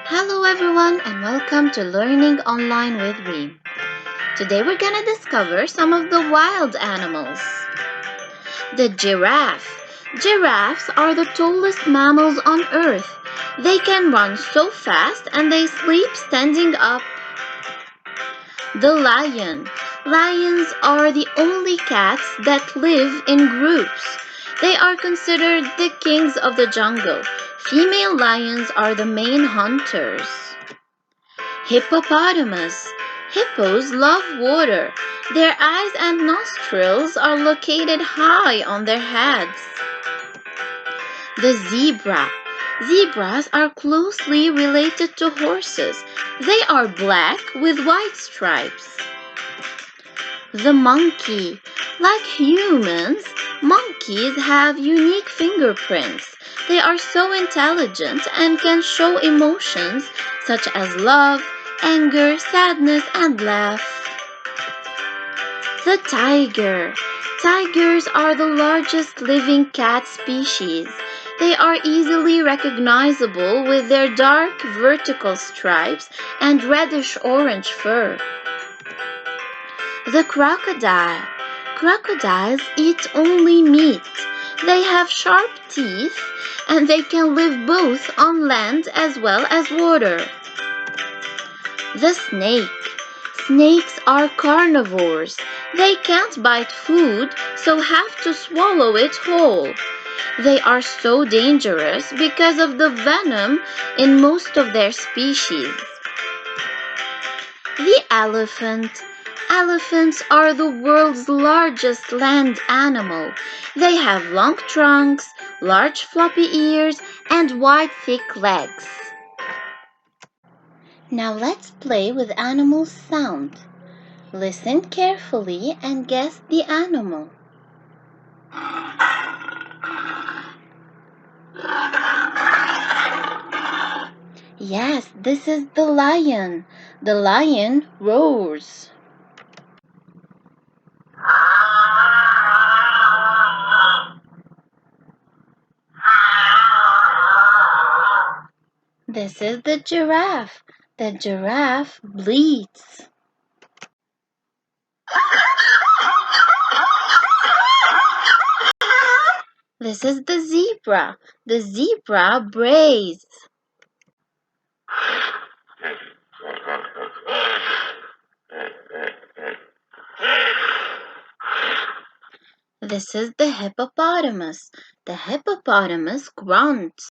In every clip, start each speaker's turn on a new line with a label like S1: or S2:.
S1: Hello everyone and welcome to Learning Online with Reem. Today we're gonna discover some of the wild animals. The giraffe. Giraffes are the tallest mammals on earth. They can run so fast and they sleep standing up. The lion. Lions are the only cats that live in groups. They are considered the kings of the jungle. Female lions are the main hunters. Hippopotamus. Hippos love water. Their eyes and nostrils are located high on their heads. The zebra. Zebras are closely related to horses. They are black with white stripes. The monkey. Like humans, monkeys have unique fingerprints. They are so intelligent and can show emotions such as love, anger, sadness, and laugh. The tiger. Tigers are the largest living cat species. They are easily recognizable with their dark vertical stripes and reddish-orange fur. The crocodile. Crocodiles eat only meat. They have sharp teeth and they can live both on land as well as water. The snake. Snakes are carnivores. They can't bite food, so have to swallow it whole. They are so dangerous because of the venom in most of their species. The elephant. Elephants are the world's largest land animal. They have long trunks, large floppy ears, and wide thick legs. Now let's play with animal sound. Listen carefully and guess the animal. Yes, this is the lion. The lion roars. This is the giraffe. The giraffe bleats. This is the zebra. The zebra brays. This is the hippopotamus. The hippopotamus grunts.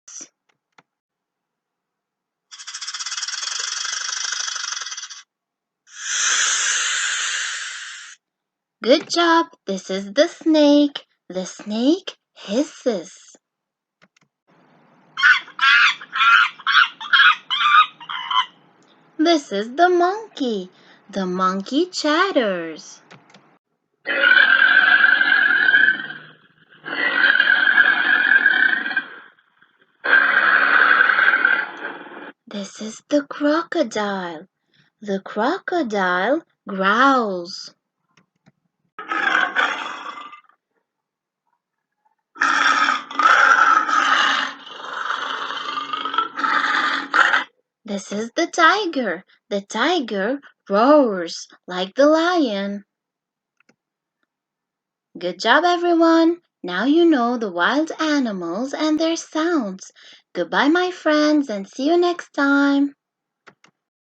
S1: Good job. This is the snake. The snake hisses. This is the monkey. The monkey chatters. This is the crocodile. The crocodile growls. This is the tiger. The tiger roars like the lion. Good job, everyone. Now you know the wild animals and their sounds. Goodbye, my friends, and see you next time.